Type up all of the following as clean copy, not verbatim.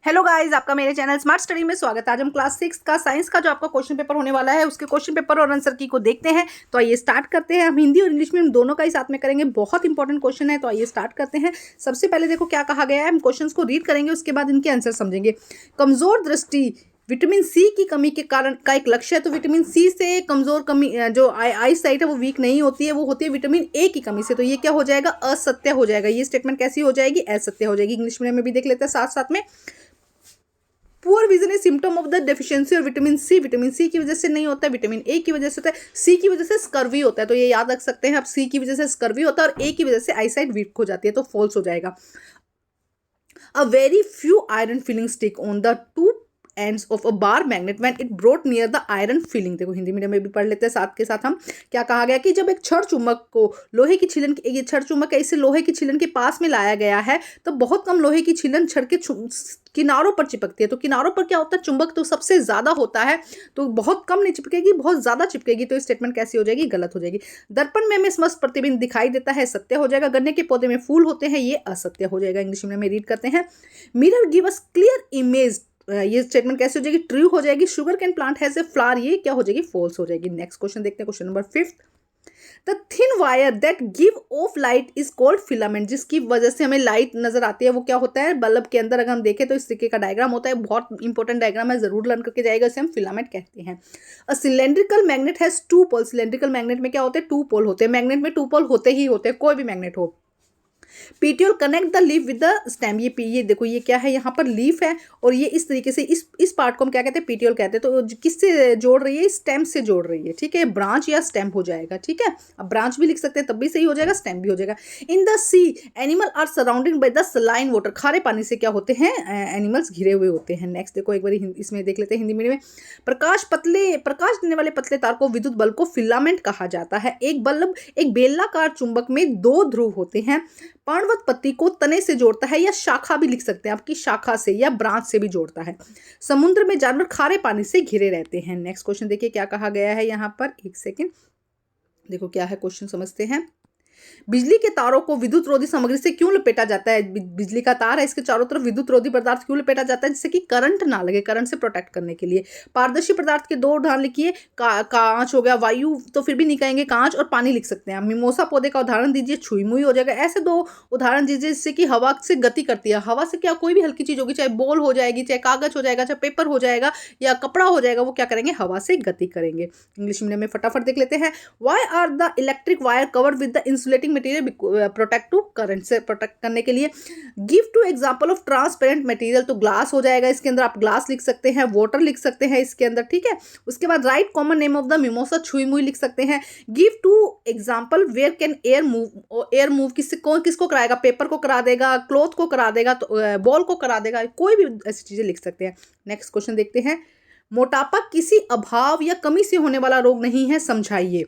Hello guys, आपका मेरे channel smart study में स्वागत है। आज हम क्लास 6 का साइंस का जो आपका क्वेश्चन पेपर होने वाला है उसके क्वेश्चन पेपर और आंसर की को देखते हैं। तो आइए स्टार्ट करते हैं। हम हिंदी और इंग्लिश में दोनों का ही साथ में करेंगे। बहुत इंपॉर्टेंट क्वेश्चन है, तो आइए स्टार्ट करते हैं। सबसे पहले देखो क्या कहा गया है। हम क्वेश्चन को रीड करेंगे, उसके बाद इनके आंसर समझेंगे। कमजोर दृष्टि विटामिन सी की कमी के कारण का एक लक्ष्य है। तो विटामिन सी से कमजोर कमी जो आई साइट है वो वीक नहीं होती है, वो होती है विटामिन ए की कमी से। तो ये क्या हो जाएगा? असत्य हो जाएगा। ये स्टेटमेंट कैसी हो जाएगी? असत्य हो जाएगी। इंग्लिश मीडियम में भी देख लेते हैं साथ साथ में। Poor vision is symptom of the deficiency और विटामिन सी की वजह से नहीं होता है, विटामिन ए की वजह से होता है, सी की वजह से स्कर्वी होता है। तो ये याद रख सकते हैं आप, सी की वजह से स्कर्वी होता है और ए की वजह से आईसाइट वीक हो जाती है। तो फॉल्स हो जाएगा। A very few iron filling stick on the two ends of a bar magnet when it brought near the iron filling. देखो हिंदी मीडियम में भी पढ़ लेते हैं साथ के साथ हम। क्या कहा गया कि जब एक छड़ चुंबक को लोहे की छिलन, ये छड़ चुंबक है, इसे लोहे की छिलन के पास में लाया गया है, तो बहुत कम लोहे की छिलन छड़ के किनारों पर चिपकती है। तो किनारों पर क्या होता है? चुंबक तो सबसे ज्यादा होता है, तो बहुत कम नहीं चिपकेगी, बहुत ज्यादा चिपकेगी। तो स्टेटमेंट कैसी हो जाएगी? गलत हो जाएगी। दर्पण में स्पष्ट प्रतिबिंब दिखाई देता है, सत्य हो जाएगा। गन्ने के पौधे में फूल होते हैं, ये असत्य हो जाएगा। इंग्लिश में रीड करते हैं। Mirror give us clear image, ये स्टेटमेंट कैसे हो जाएगी? ट्रू हो जाएगी। Sugar cane plant has a flower, ये क्या हो जाएगी? फॉल्स हो जाएगी। नेक्स्ट क्वेश्चन देखते हैं, question number 5। The thin wire that give of light is called filament. जिसकी वजह से हमें लाइट नजर आती है वो क्या होता है? बल्ब के अंदर अगर हम देखें तो इस तरीके का डायग्राम होता है। बहुत इंपॉर्टेंट डायग्राम है, जरूर लर्न करके जाएगा। इसे हम फिलामेंट कहते हैं। A cylindrical magnet has two pole. Cylindrical magnet में क्या होते हैं? टू पोल होते हैं। मैग्नेट में टू पोल होते ही होते हैं, कोई भी मैग्नेट हो। Petiole connect the leaf with the stem. ये देखो, ये क्या है? यहाँ पर लीफ है और ये इस तरीके से इस पार्ट को हम क्या कहते हैं? पीटियोल कहते हैं। तो किससे जोड़ रही है? स्टेम से जोड़ रही है। ठीक है, ब्रांच या स्टेम हो जाएगा। ठीक है, अब ब्रांच भी लिख सकते हैं तब भी सही हो जाएगा, स्टेम भी हो जाएगा। In the sea animal are surrounded by the saline water. खारे पानी से क्या होते हैं? एनिमल्स घिरे हुए होते हैं। नेक्स्ट देखो एक बार इसमें देख लेते हैं हिंदी मीडियम में। प्रकाश देने वाले पतले तार को विद्युत बल्ब को फिलामेंट कहा जाता है। एक बेलनाकार चुंबक में दो ध्रुव होते हैं। पर्णवत पत्ती को तने से जोड़ता है, या शाखा भी लिख सकते हैं, आपकी शाखा से या ब्रांच से भी जोड़ता है। समुद्र में जानवर खारे पानी से घिरे रहते हैं। नेक्स्ट क्वेश्चन देखिए क्या कहा गया है यहाँ पर। एक सेकेंड, देखो क्या है क्वेश्चन, समझते हैं। बिजली के तारों को विद्युत रोधी सामग्री से क्यों लपेटा जाता है? बिजली का तार है, इसके चारों तरफ विद्युत रोधी पदार्थ क्यों लपेटा जाता है? जिससे कि करंट ना लगे, करंट से प्रोटेक्ट करने के लिए। पारदर्शी पदार्थ के दो उदाहरण लिखिए। कांच हो गया, वायु तो फिर भी नहीं कहेंगे, कांच और पानी लिख सकते हैं। मिमोसा पौधे का उदाहरण दीजिए, छुई मुई हो जाएगा। ऐसे दो उदाहरण दीजिए जिससे कि हवा से गति करती है। हवा से क्या, कोई भी हल्की चीज होगी, चाहे बॉल हो जाएगी, चाहे कागज हो जाएगा, चाहे पेपर हो जाएगा, या कपड़ा हो जाएगा, वो क्या करेंगे? हवा से गति करेंगे। इंग्लिश मीडियम में फटाफट देख लेते हैं। Why are the electric wire covered with the insulating material? Protect to current से प्रोटेक्ट करने के लिए। Give two example of transparent material. तो ग्लास हो जाएगा, इसके अंदर आप ग्लास लिख सकते हैं, वाटर लिख सकते हैं इसके अंदर। ठीक है, उसके बाद write common name of the mimosa, छुई मुई लिख सकते हैं। Give two example where can air move. Air move किसको कराएगा? पेपर को करा देगा, क्लॉथ को करा देगा, तो बॉल को करा देगा, कोई भी ऐसी चीजें लिख सकते हैं। नेक्स्ट क्वेश्चन देखते हैं। मोटापा किसी अभाव या कमी से होने वाला रोग नहीं है, समझाइए।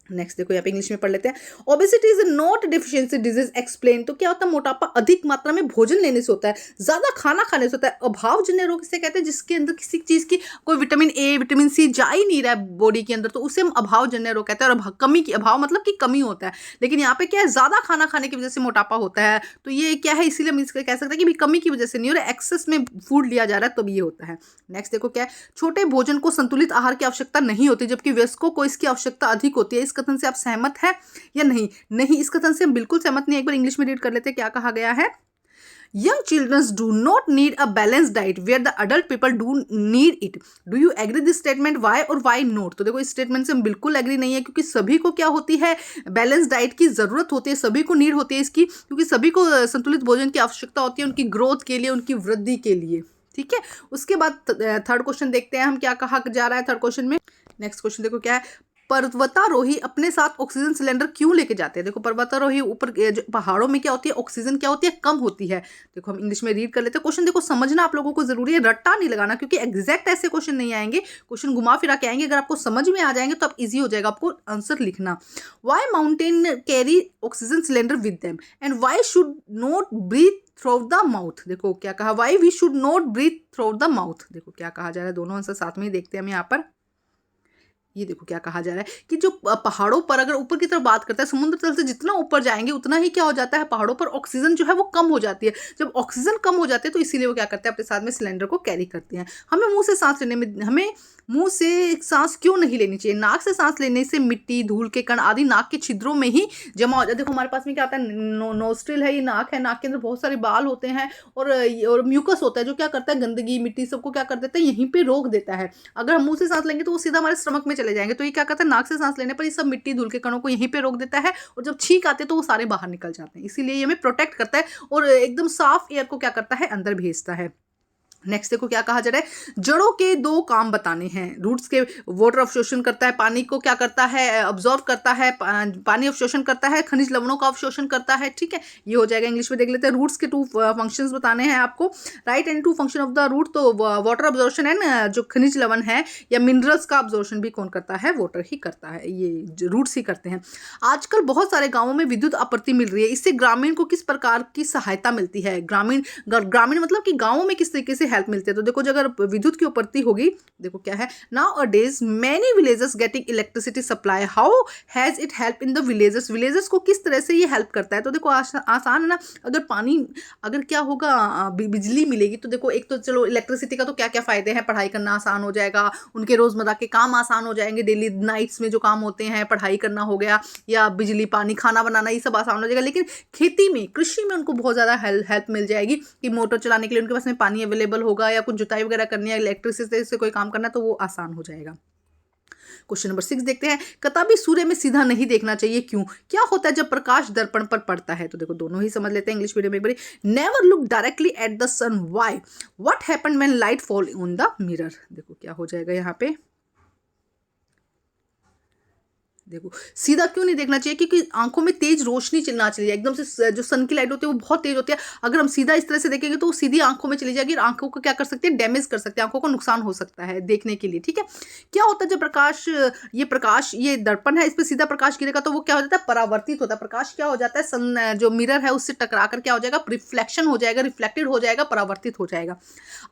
नेक्स्ट देखो यहाँ पे इंग्लिश में पढ़ लेते हैं। Obesity is not deficiency disease, explain. तो क्या होता है? मोटापा अधिक मात्रा में भोजन लेने से होता है, ज्यादा खाना खाने से होता है। अभावजन्य रोग किसे कहते हैं? जिसके अंदर किसी चीज की कोई विटामिन ए विटामिन सी जा ही नहीं रहा है बॉडी के अंदर, तो उसे हम अभावजन्य रोग कहते हैं। और कमी की, अभाव मतलब कि कमी होता है, लेकिन यहाँ पे क्या है? ज्यादा खाना खाने की वजह से मोटापा होता है। तो ये क्या है? इसीलिए हम इसको कह सकते हैं कि कमी की वजह से नहीं हो रहा है, एक्सेस में फूड लिया जा रहा है, तब ये होता है। नेक्स्ट देखो क्या है। छोटे भोजन को संतुलित आहार की आवश्यकता नहीं होती, जबकि वयस्कों को इसकी आवश्यकता अधिक होती है। इस कथन से आप सहमत है या नहीं? नहीं, इस कथन से हम बिल्कुल सहमत नहीं। एक बार इंग्लिश में रीड कर लेते हैं क्या कहा गया है। Young childrens do not need a balance diet where the adult people do need it. Do you agree this statement? Why और वाई नॉट? तो देखो इस स्टेटमेंट से हम बिल्कुल एग्री नहीं है, क्योंकि सभी को क्या होती है? बैलेंस डाइट की जरूरत होती है, सभी को नीड होती है इसकी, क्योंकि सभी को संतुलित भोजन की आवश्यकता होती है उनकी ग्रोथ के लिए, उनकी वृद्धि के लिए। ठीक है, उसके बाद थर्ड क्वेश्चन देखते हैं हम क्या कहा जा रहा है थर्ड क्वेश्चन में। नेक्स्ट क्वेश्चन देखो क्या है। पर्वतारोही अपने साथ ऑक्सीजन सिलेंडर क्यों लेके जाते हैं? देखो पर्वतारोही ऊपर पहाड़ों में क्या होती है? ऑक्सीजन क्या होती है? कम होती है। देखो हम इंग्लिश में रीड कर लेते हैं। क्वेश्चन देखो समझना आप लोगों को जरूरी है, रट्टा नहीं लगाना, क्योंकि एग्जैक्ट ऐसे क्वेश्चन नहीं आएंगे, क्वेश्चन घुमा फिरा के आएंगे। अगर आपको समझ में आ जाएंगे तो आप इजी हो जाएगा आपको आंसर लिखना। Why mountain carry oxygen cylinder with them and why should not breathe through the mouth? देखो क्या कहा, why we should not breathe through the mouth. देखो क्या कहा जा रहा है, दोनों आंसर साथ में ही देखते हैं हम यहाँ पर। ये देखो क्या कहा जा रहा है कि जो पहाड़ों पर अगर ऊपर की तरफ बात करता है, समुद्र तल से जितना ऊपर जाएंगे उतना ही क्या हो जाता है, पहाड़ों पर ऑक्सीजन जो है वो कम हो जाती है। जब ऑक्सीजन कम हो जाती है तो इसीलिए वो क्या करते हैं, अपने साथ में सिलेंडर को कैरी करते हैं। हमें मुंह से सांस लेने में, हमें मुंह से सांस क्यों नहीं लेनी चाहिए? नाक से सांस लेने से मिट्टी, धूल के कण आदि नाक के छिद्रों में ही जमा हो जाता है। देखो हमारे पास में क्या आता है, नोस्ट्रिल है, ये नाक है, नाक के अंदर बहुत सारे बाल होते हैं और म्यूकस होता है जो क्या करता है, गंदगी मिट्टी सबको क्या कर देता है, यहीं पे रोक देता है। अगर हम मुंह से सांस लेंगे तो वो सीधा हमारे स्टमक में चले जाएंगे, तो ये क्या करता है, नाक से सांस लेने पर ये सब मिट्टी धूल के कणों को यहीं पे रोक देता है और जब छींक आते हैं तो वो सारे बाहर निकल जाते हैं। इसीलिए ये हमें प्रोटेक्ट करता है और एकदम साफ एयर को क्या करता है, अंदर भेजता है। नेक्स्ट देखो क्या कहा जा रहा है, जड़ों के दो काम बताने हैं। रूट्स के वाटर अवशोषण करता है, पानी को क्या करता है, अब्जॉर्व करता है, पानी अवशोषण करता है, खनिज लवणों का अवशोषण करता है। ठीक है, ये हो जाएगा। इंग्लिश में देख लेते हैं। रूट्स के 2 फंक्शंस बताने हैं आपको। Right and 2 function of the root, तो वाटर अब्जॉर्प्शन एंड जो खनिज लवण है या मिनरल्स का अब्जॉर्प्शन भी कौन करता है, वाटर ही करता है, ये रूट्स ही करते हैं। आजकल बहुत सारे गाँवों में विद्युत आपूर्ति मिल रही है, इससे ग्रामीण को किस प्रकार की सहायता मिलती है? ग्रामीण मतलब कि गाँवों में किस तरीके से हेल्प मिलती है? तो देखो, अगर विद्युत की आपूर्ति होगी, देखो क्या है, now a days many villages getting electricity supply, how has it help in the villages? Villages को किस तरह से ये हेल्प करता है? तो देखो आसान है ना। अगर क्या होगा, बिजली मिलेगी तो देखो, एक तो चलो इलेक्ट्रिसिटी का तो क्या क्या फायदे हैं, पढ़ाई करना आसान हो जाएगा, उनके रोजमर्रा के काम आसान हो जाएंगे, डेली नाइट्स में जो काम होते हैं, पढ़ाई करना हो गया या बिजली पानी खाना बनाना, ये सब आसान हो जाएगा। लेकिन खेती में, कृषि में उनको बहुत ज़्यादा हेल्प मिल जाएगी कि मोटर चलाने के लिए उनके पास में पानी अवेलेबल होगा, या कुछ जुताई वगैरह करनी है, इलेक्ट्रिसिटी से कोई काम करना है तो वो आसान हो जाएगा। क्वेश्चन नंबर 6 देखते हैं। कदापि सूर्य में सीधा नहीं देखना चाहिए, क्यों? क्या होता है जब प्रकाश दर्पण पर पड़ता है? तो देखो दोनों ही समझ लेते हैं इंग्लिश मीडियम में एक बारी। Never look directly at the sun, why? What happened when light fall on the mirror? देखो क्या हो जाएगा यहाँ पे, देखो सीधा क्यों नहीं देखना चाहिए, क्योंकि आंखों में तेज रोशनी चलना चाहिए, एकदम से जो सन की लाइट होती है वो बहुत तेज होती है। अगर हम सीधा इस तरह से देखेंगे तो वो सीधी आंखों में चली जाएगी और आंखों को क्या कर सकते हैं, डैमेज कर सकते हैं, आंखों को नुकसान हो सकता है देखने के लिए। ठीक है, क्या होता है जब प्रकाश ये दर्पण है, इस पर सीधा प्रकाश गिरेगा तो वो क्या हो जाता है, परावर्तित होता है। प्रकाश क्या हो जाता है, सन जो मिरर है उससे टकरा कर क्या हो जाएगा, रिफ्लेक्शन हो जाएगा, रिफ्लेक्टेड हो जाएगा, परावर्तित हो जाएगा।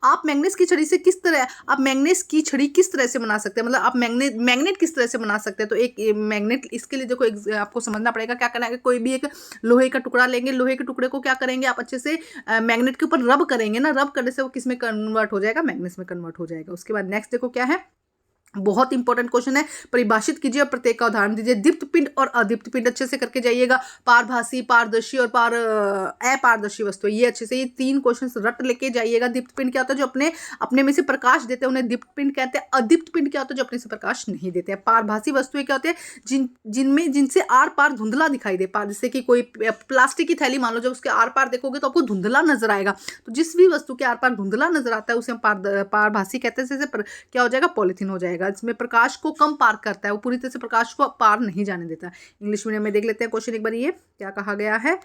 आप मैग्नेस की छड़ी से किस तरह से बना सकते हैं, मतलब आप मैग्नेट किस तरह से बना सकते हैं? तो एक मैग्नेट, इसके लिए देखो आपको समझना पड़ेगा क्या करना है। कोई भी एक लोहे का टुकड़ा लेंगे, लोहे के टुकड़े को क्या करेंगे, आप अच्छे से मैग्नेट के ऊपर रब करेंगे ना, रब करने से वो किस में कन्वर्ट हो जाएगा, मैग्नेस में कन्वर्ट हो जाएगा। उसके बाद नेक्स्ट देखो क्या है, बहुत इंपॉर्टेंट क्वेश्चन है, परिभाषित कीजिए और प्रत्येक का उदाहरण दीजिए। दीप्त पिंड और अदीप्त पिंड अच्छे से करके जाइएगा। पारभासी, पारदर्शी और अपारदर्शी वस्तु, ये अच्छे से ये 3 क्वेश्चन रट लेके जाइएगा। दीप्त पिंड क्या होता है, जो अपने में से प्रकाश देते हैं, उन्हें दीप्त पिंड कहते हैं। अदीप्त पिंड क्या होता है, जो अपने से प्रकाश नहीं देते हैं। पारभासी वस्तुएं क्या होती है, जिनसे आर पार धुंधला दिखाई दे। जैसे कि कोई प्लास्टिक की थैली मान लो, जब उसके आर पार देखोगे तो आपको धुंधला नजर आएगा। तो जिस भी वस्तु के आर पार धुंधला नजर आता है उसे हम पारभासी कहते हैं। जैसे क्या हो जाएगा, पॉलिथीन हो जाएगा। इसमें प्रकाश को कम पार करता है, वो पूरी तरह से प्रकाश को पार नहीं जाने देता। इंग्लिश मीडियम में देख लेते हैं क्वेश्चन एक बार, ये क्या कहा गया है।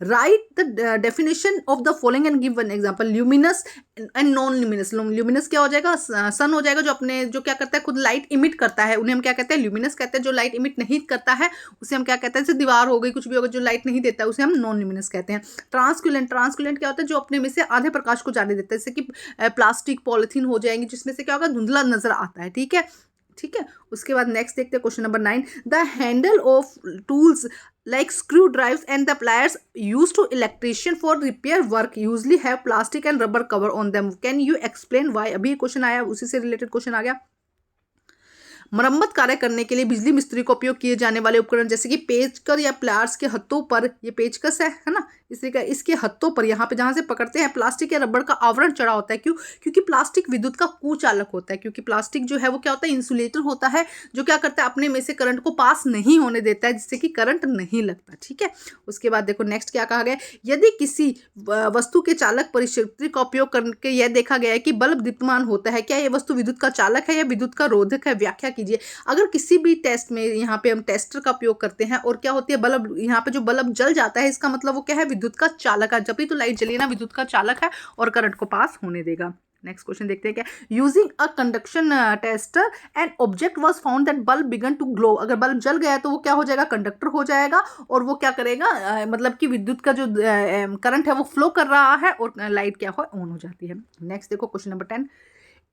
Right the definition of the following and give one example. Luminous and non luminous. Luminous क्या हो जाएगा, सन हो जाएगा, जो क्या करता है, खुद लाइट इमिट करता है, उन्हें हम क्या कहते हैं, ल्यूमिनस कहते हैं। जो लाइट इमिट नहीं करता है उसे हम क्या कहते हैं, जैसे दीवार हो गई, कुछ भी होगा, जो लाइट नहीं देता है उसे हम नॉन ल्यूमिनस कहते हैं। ट्रांसक्यूलेंट क्या होता है, जो अपने में से आधे प्रकाश को जाने देता है, जैसे कि प्लास्टिक, पॉलिथीन हो जाएंगी, जिसमें से क्या होगा, धुंधला नजर आता है। ठीक है, उसके बाद नेक्स्ट देखते हैं question number 9। The handle of tools like screwdrivers and the pliers used to electrician for repair work usually have plastic and rubber cover on them. Can you explain why? अभी क्वेश्चन आया, उसी से related question आ गया। मरम्मत कार्य करने के लिए बिजली मिस्त्री को उपयोग किए जाने वाले उपकरण, जैसे कि पेचकस या प्लायर्स के हत्थों पर, ये पेचकस है ना, इसके हत्थों पर यहाँ पे जहाँ से पकड़ते हैं प्लास्टिक या रबड़ का आवरण चढ़ा होता है। क्यों? क्योंकि प्लास्टिक विद्युत का कुचालक होता है। क्योंकि प्लास्टिक जो है वो क्या होता है, इंसुलेटर होता है, जो क्या करता है, अपने में से करंट को पास नहीं होने देता है, जिससे कि करंट नहीं लगता। ठीक है, उसके बाद देखो नेक्स्ट क्या कहा गया। यदि किसी वस्तु के चालक परिशक्ति का उपयोग करके यह देखा गया है कि बल्ब दीप्तमान होता है, क्या यह वस्तु विद्युत का चालक है या विद्युत का रोधक है? व्याख्या कीजिए। अगर किसी भी टेस्ट में यहाँ पे हम टेस्टर का उपयोग करते हैं और क्या होती है, बल्ब, यहाँ पे जो बल्ब जल जाता है, इसका मतलब वो क्या है, विद्युत का चालक है। जब भी तो लाइट जली ना, विद्युत का चालक है और करंट को पास होने देगा। नेक्स्ट क्वेश्चन देखते हैं क्या। Using a conduction tester and object was found that bulb began to glow. अगर बल्ब जल गया तो वो क्या हो जाएगा, कंडक्टर हो जाएगा, और वो क्या करेगा, मतलब कि विद्युत का जो करंट है वो फ्लो कर रहा है और लाइट क्या हो, ऑन हो जाती है। नेक्स्ट देखो क्वेश्चन नंबर 10।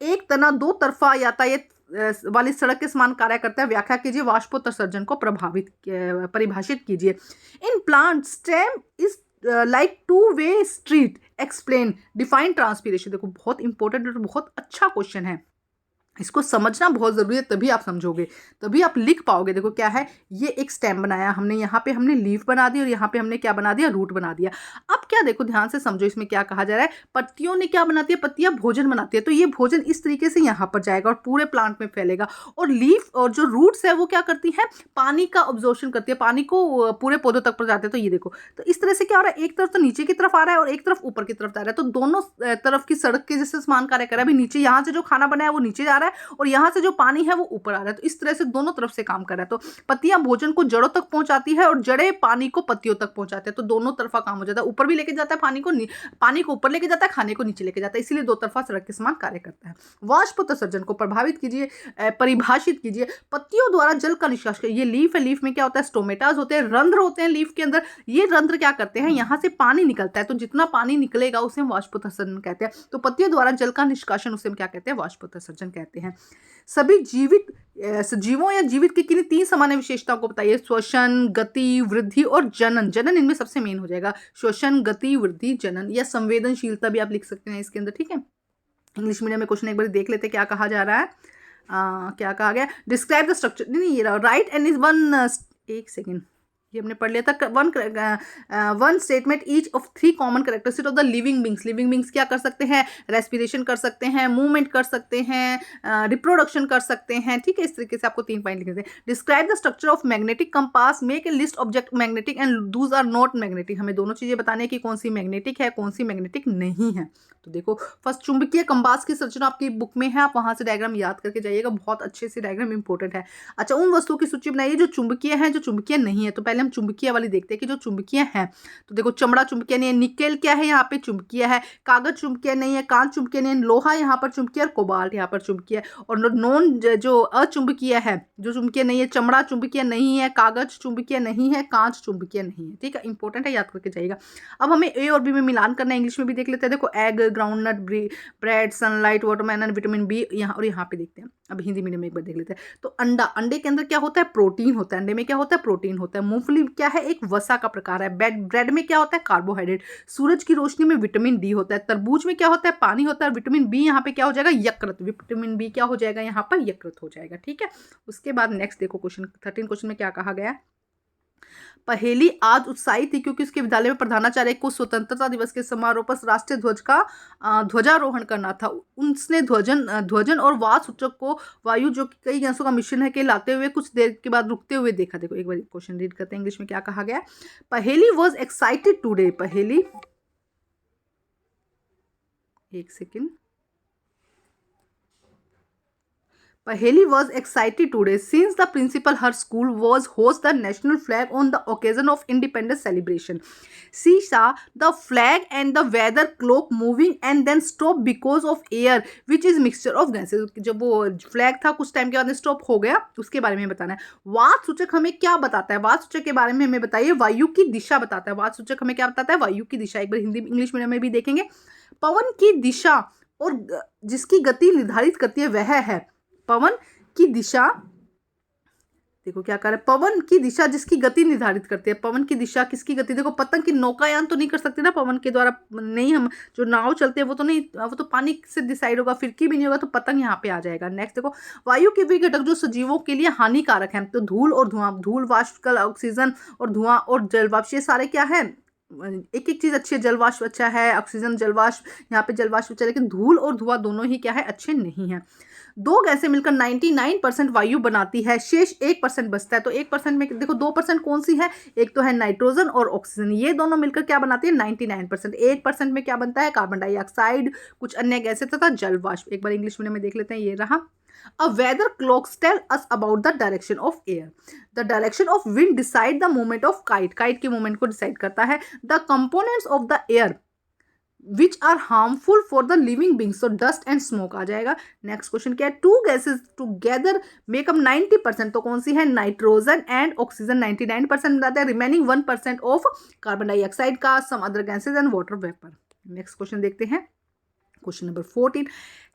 एक तना दो तरफा यातायात वाली सड़क के समान कार्य करता है, व्याख्या कीजिए, वाष्पोत्सर्जन को परिभाषित कीजिए। In plant stem is like two way street, explain, define transpiration. देखो बहुत इंपॉर्टेंट और बहुत अच्छा क्वेश्चन है, इसको समझना बहुत ज़रूरी है, तभी आप समझोगे, तभी आप लिख पाओगे। देखो क्या है, ये एक स्टेम बनाया हमने, यहाँ पे हमने लीफ बना दी और यहाँ पे हमने क्या बना दिया, रूट बना दिया। अब क्या देखो ध्यान से समझो, इसमें क्या कहा जा रहा है, पत्तियों ने क्या बनाती है, पत्तियां भोजन बनाती है, तो ये भोजन इस तरीके से यहाँ पर जाएगा और पूरे प्लांट में फैलेगा। और लीफ और जो रूट्स है वो क्या करती है, पानी का ऑब्जॉर्प्शन करती है, पानी को पूरे पौधों तक पहुँचाते हैं। तो ये देखो, तो इस तरह से क्या हो रहा है, एक तरफ तो नीचे की तरफ आ रहा है और एक तरफ ऊपर की तरफ जा रहा है, तो दोनों तरफ की सड़क के जैसे समान कार्य कर रहा है। अभी नीचे यहाँ से जो खाना बना है वो नीचे जा रहा है और यहाँ से जो पानी है वो ऊपर आ रहा है, तो इस तरह से दोनों तरफ से काम कर रहा है। तो पत्तियां भोजन को जड़ों तक पहुंचाती है और जड़ें पानी को पत्तियों तक पहुंचाते हैं, तो दोनों तरफा काम हो जाता है, ऊपर भी लेके जाता है पानी को ऊपर लेके जाता है, खाने को नीचे लेके जाता है, इसीलिए दो तरफा सड़क के समान कार्य करता है। वाष्पोत्सर्जन को प्रभावित कीजिए, परिभाषित कीजिए। पत्तियों द्वारा जल का निष्कासन, ये लीफ है, लीफ में क्या होता है, स्टोमेटाज होते हैं, रंध्र होते हैं लीफ के अंदर। ये रंध्र क्या करते हैं, यहाँ से पानी निकलता है, तो जितना पानी निकलेगा उसे हम वाष्पोत्सर्जन कहते हैं। तो पत्तियों द्वारा जल का निष्कासन उसे हम क्या कहते हैं, वाष्पोत्सर्जन कहते हैं। सभी जीवित सजीवों या जीवित की किन्हीं 3 सामान्य विशेषताओं को बताइए, श्वसन, गति, वृद्धि और जनन। जनन इनमें सबसे मेन हो जाएगा, श्वसन, गति, वृद्धि, जनन, या संवेदनशीलता भी आप लिख सकते हैं इसके अंदर, ठीक है। इंग्लिश मीडियम में क्वेश्चन एक बार देख लेते हैं क्या कहा जा रहा है। क्या कहा गया, डिस्क्राइब द स्ट्रक्चर, नहीं ये राइट एंड इज वन, एक सेकेंड, ये हमने पढ़ लिया था। One statement each of 3 common characteristic of the living beings. Living beings क्या कर सकते हैं, रेस्पिरेशन कर सकते हैं, मूवमेंट कर सकते हैं, रिप्रोडक्शन कर सकते हैं, ठीक है। इस तरीके से आपको 3 पॉइंट लिखने थे। Describe the structure of magnetic compass, make a list object magnetic and those are not magnetic. हमें दोनों चीजें बताने की कौन सी मैग्नेटिक है, कौन सी मैग्नेटिक नहीं है। तो देखो फर्स्ट, चुंबकीय कंपास की संरचना आपकी बुक में है, आप वहां से डायग्राम याद करके जाइएगा, बहुत अच्छे से डायग्राम इंपॉर्टेंट है। अच्छा, उन वस्तुओं की सूची बनाइए जो चुंबकीय है, जो चुंबकीय नहीं है। तो पहले हम चुंबकीय वाली देखते हैं कि जो चुंबकीय है। तो देखो चमड़ा चुंबकीय नहीं है, निकेल क्या है यहाँ पे चुंबकीय है, कागज चुंबकीय नहीं है, कांच चुंबकीय नहीं है, लोहा यहाँ पर चुंबकीय, और कोबाल्ट यहाँ पर चुंबकीय है। और नॉन जो अचुंबकीय है, जो चुंबकीय नहीं है, चमड़ा चुंबकीय नहीं है, कागज चुंबकीय नहीं है, कांच चुंबकीय नहीं है, ठीक है। इंपॉर्टेंट है, याद करके जाइएगा। अब हमें ए और बी में मिलान करना है, इंग्लिश में भी देख लेते हैं। देखो egg, groundnut, bread, sunlight, watermelon, vitamin B, यहाँ और यहाँ पे देखते हैं। अब हिंदी मीडियम में एक बार देख लेते हैं। तो अंडा, अंडे के अंदर क्या होता है, प्रोटीन होता है, अंडे में क्या होता है, प्रोटीन होता है। मूंगफली क्या है, एक वसा का प्रकार है। ब्रेड में क्या होता है, कार्बोहाइड्रेट। सूरज की रोशनी में विटामिन डी होता है। तरबूज में क्या होता है, पानी होता है। विटामिन बी यहाँ पे क्या हो जाएगा, यकृत। विटामिन बी क्या हो जाएगा, यहाँ पर यकृत हो जाएगा, ठीक है। उसके बाद नेक्स्ट देखो क्वेश्चन 13 क्वेश्चन में क्या कहा गया। पहेली आज उत्साही थी क्योंकि उसके विद्यालय में प्रधानाचार्य को स्वतंत्रता दिवस के समारोह पर राष्ट्रीय ध्वज का ध्वजारोहण करना था। उसने ध्वजन और वाद सूचक को वायु, जो कि कई गैसों का मिश्रण है, के लाते हुए कुछ देर के बाद रुकते हुए देखा। देखो एक बार क्वेश्चन रीड करते हैं, इंग्लिश में क्या कहा गया। पहेली वॉज एक्साइटेड टूडे, पहेली, एक second, Paheli was excited today since the principal her school was host the national flag on the occasion of independence celebration. She saw the flag and the weather clock moving and then stop because of air which is mixture of gases. जब वो flag था कुछ time के बाद stop हो गया, उसके बारे में बताना है। वाद सूचक हमें क्या बताता है, वाद सूचक के बारे में हमें बताइए, वायु की दिशा बताता है। वाद सूचक हमें क्या बताता है, वायु की दिशा। एक बार हिंदी इंग्लिश मीडियम में भी देखेंगे। पवन की दिशा और जिसकी गति निर्धारित करती है वह है, पवन की दिशा, देखो क्या कर रहा है, पवन की दिशा जिसकी गति निर्धारित करती है। पवन की दिशा किसकी गति, देखो पतंग की नौकायान तो नहीं कर सकते ना पवन के द्वारा, नहीं, हम जो नाव चलते हैं वो तो नहीं, वो तो पानी से डिसाइड होगा, फिरकी भी नहीं होगा, तो पतंग यहाँ पे आ जाएगा। नेक्स्ट देखो, वायु के वे घटक जो सजीवों के लिए हानिकारक है, तो धूल और धुआं, धूल वाष्प, ऑक्सीजन और धुआं और जलवाष्प, ये सारे क्या है, एक एक चीज अच्छी है। जलवाष्प अच्छा है, ऑक्सीजन, जलवाष्प, यहाँ पे जलवाष्प अच्छा है, लेकिन धूल और धुआं दोनों ही क्या है, अच्छे नहीं है। दो गैसें मिलकर 99% वायु बनाती है, शेष 1% बचता है। तो 1% में देखो 2% कौन सी है, एक तो है नाइट्रोजन और ऑक्सीजन, ये दोनों मिलकर क्या बनाती है, 99%। 1% में क्या बनता है, कार्बन डाइऑक्साइड, कुछ अन्य गैसें तथा जलवाष्प। एक बार इंग्लिश मीडियम में देख लेते हैं, ये रहा। A weather clocks tell us about the direction of air. The direction of wind decide the movement of kite. Kite के movement को decide करता है। The components of the air which are harmful for the living beings. So dust and smoke आ जाएगा। Next question क्या है, two gases together make up 90%. तो कौन सी है, नाइट्रोजन एंड ऑक्सीजन 99% बनाते हैं, रिमेनिंग 1% ऑफ कार्बन डाइऑक्साइड का, some other gases and water vapor. Next question देखते हैं। क्वेश्चन नंबर 14,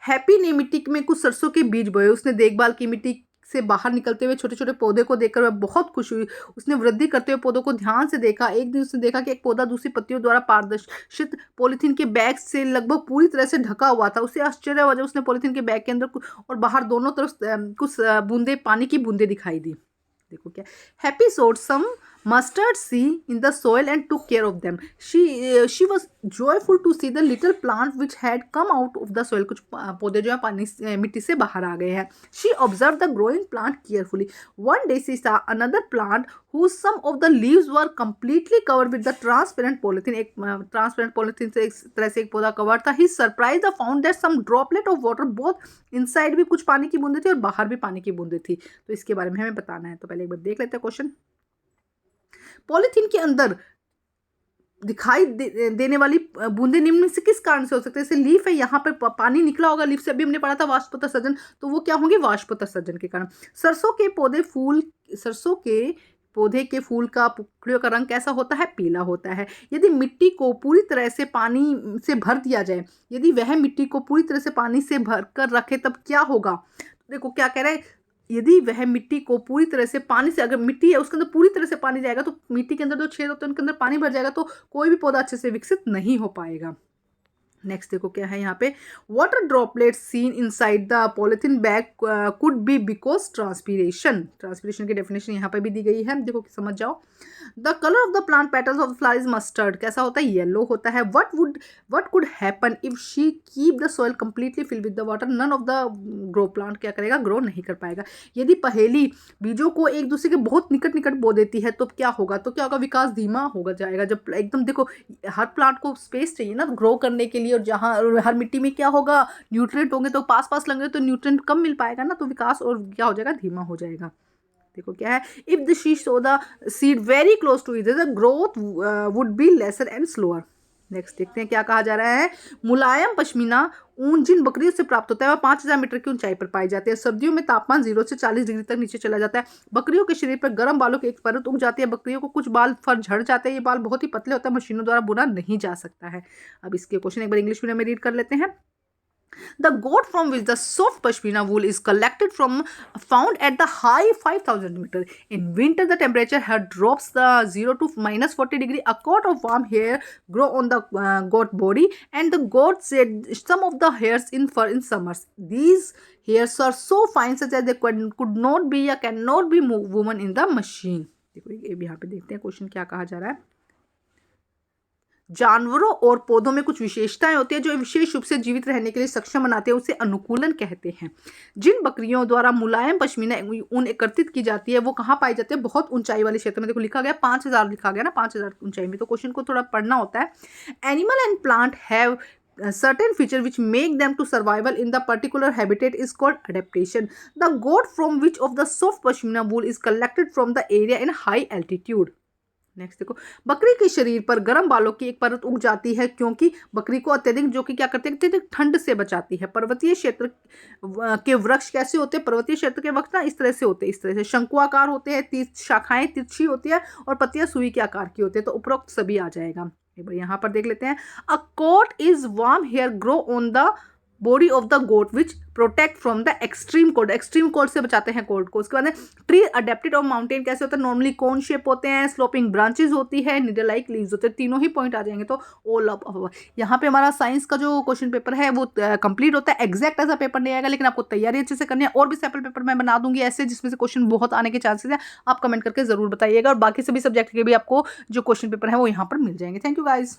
हैप्पी ने मिट्टी में कुछ सरसों के बीज बोए। उसने देखभाल की, मिट्टी से बाहर निकलते हुए छोटे छोटे पौधे को देखकर वह बहुत खुश हुई। उसने वृद्धि करते हुए पौधों को ध्यान से देखा। एक दिन उसने देखा कि एक पौधा दूसरी पत्तियों द्वारा पारदर्शित पॉलीथीन के बैग से लगभग पूरी तरह से ढका हुआ था। उसे आश्चर्य हुआ जब उसने पॉलीथीन के बैग के अंदर और बाहर दोनों तरफ कुछ बूंदे, पानी की बूंदे दिखाई दी। देखो क्या, हैप्पी सोड सम mustard seed in the soil and took care of them. She was joyful to see the little plant which had come out of the soil. कुछ पौधे जो है पानी मिट्टी से बाहर आ गए हैं. She observed the growing plant carefully. One day she saw another plant whose some of the leaves were completely covered with the transparent polythene. एक transparent polythene से इस तरह से एक पौधा कवर था. He surprised found that some droplet of water both inside भी कुछ पानी की बूंदें थी और बाहर भी पानी की बूंदें थी. तो इसके बारे में हमें बताना है. तो पहले एक बार देख लेते हैं क्वेश्चन. पॉलीथीन के अंदर दिखाई देने वाली बूंदे निम्न में से किस कारण से हो सकते हैं? जैसे लीफ है, यहाँ पर पानी निकला होगा लीफ से, अभी हमने पढ़ा था वाष्पोत्सर्जन, तो वो क्या होंगे? वाष्पोत्सर्जन के कारण. सरसों के पौधे के फूल का पुकड़ियों का रंग कैसा होता है? पीला होता है. यदि मिट्टी को पूरी तरह से पानी से भर दिया जाए, यदि वह मिट्टी को पूरी तरह से पानी से भर कर रखे तब क्या होगा? देखो क्या कह रहा है, यदि वह मिट्टी को पूरी तरह से पानी से, अगर मिट्टी है उसके अंदर पूरी तरह से पानी जाएगा तो मिट्टी के अंदर जो छेद होते हैं उनके अंदर पानी भर जाएगा, तो कोई भी पौधा अच्छे से विकसित नहीं हो पाएगा. नेक्स्ट देखो क्या है यहाँ पे, water droplets seen inside the polythene bag could be because transpiration. Transpiration की डेफिनेशन यहाँ पे भी दी गई है, देखो समझ जाओ. The colour of the plant petals of flower is mustard. कैसा होता है? येलो होता है. What could happen if she keep the soil completely fill with the water? None of the grow. Plant क्या करेगा? ग्रो नहीं कर पाएगा. यदि पहेली बीजों को एक दूसरे के बहुत निकट बो देती है तो क्या होगा? तो क्या होगा? विकास धीमा होगा जाएगा. जब एकदम देखो, हर प्लांट को स्पेस चाहिए ना ग्रो करने के लिए, और जहाँ हर मिट्टी में क्या होगा? न्यूट्रिएंट होंगे, तो पास लगेंगे तो न्यूट्रिएंट कम मिल पाएगा ना, तो विकास और क्या हो जाएगा? धीमा हो जाएगा. देखो क्या है, if the she sow the seed very close to each other the growth would be lesser and slower. Next देखते हैं क्या कहा जा रहा है. मुलायम पश्मीना ऊन जिन बकरियों से प्राप्त होता है वह 5000 मीटर की ऊंचाई पर पाई जाती है. सर्दियों में तापमान 0 से 40 डिग्री तक नीचे चला जाता है. बकरियों के शरीर पर गर्म बालों की एक परत उग जाती है. बकरियों को कुछ बाल फर झड़ जाते हैं. ये बाल बहुत ही पतले होते हैं, मशीनों द्वारा बुना नहीं जा सकता है. अब इसके क्वेश्चन एक बार इंग्लिश में रीड कर लेते हैं. The goat from which the soft pashmina wool is collected from found at the high 5000 meter. In winter, the temperature here drops the 0 to minus 40 degree. A coat of warm hair grow on the goat body, and the goat shed some of the hairs in fur in summers. These hairs are so fine such that they could not be or cannot be woven in the machine. देखो यहाँ पे देखते हैं question क्या कहा जा रहा है. जानवरों और पौधों में कुछ विशेषताएं होती है जो विशेष रूप से जीवित रहने के लिए सक्षम बनाते हैं, उसे अनुकूलन कहते हैं. जिन बकरियों द्वारा मुलायम पश्मीना ऊन एकत्रित की जाती है वो कहाँ पाई जाती है? बहुत ऊंचाई वाले क्षेत्र में. देखो लिखा गया 5000 लिखा गया ना, 5000 ऊंचाई में, तो क्वेश्चन को थोड़ा पढ़ना होता है. Animal and plant have certain feature which make them to survival in the particular habitat is called adaptation. The goat from which of the soft pashmina wool is collected from the area in high altitude. Next देखो, बकरी के शरीर पर गर्म बालों की एक परत उग जाती है क्योंकि बकरी को अत्यधिक, जो कि क्या करते हैं, अत्यधिक ठंड से बचाती है. पर्वतीय क्षेत्र के वृक्ष कैसे होते हैं? पर्वतीय क्षेत्र के वृक्ष ना इस तरह से होते हैं, इस तरह से शंकुआकार होते हैं, शाखाएं तिरछी होती है और पत्तियां सुई के आकार की होती है. तो उपरोक्त सभी आ जाएगा. एक बार यहाँ पर देख लेते हैं. A coat is warm hair grow on the body of the goat which protect from the extreme cold. Extreme cold से बचाते हैं कोल्ड को. उसके बाद ट्री अडेप्टेड ऑफ माउंटेन कैसे होता है? नॉर्मली कोन शेप होते हैं, स्लोपिंग ब्रांचेज होती है, नीडल लाइक लीव्स होते हैं. तीनों ही पॉइंट आ जाएंगे. तो ऑल ऑफ यहाँ पे हमारा साइंस का जो क्वेश्चन पेपर है वो कंप्लीट होता है. एग्जैक्ट ऐसा पेपर नहीं आएगा, लेकिन आपको तैयारी अच्छे से करनी है. और भी सैम्पल पेपर मैं बना दूंगी ऐसे जिसमें से क्वेश्चन बहुत आने के चांसेस है. आप कमेंट करके जरूर बताइएगा. और बाकी सभी सब्जेक्ट के भी आपको जो क्वेश्चन पेपर है वो यहाँ पर मिल जाएंगे. Thank you guys.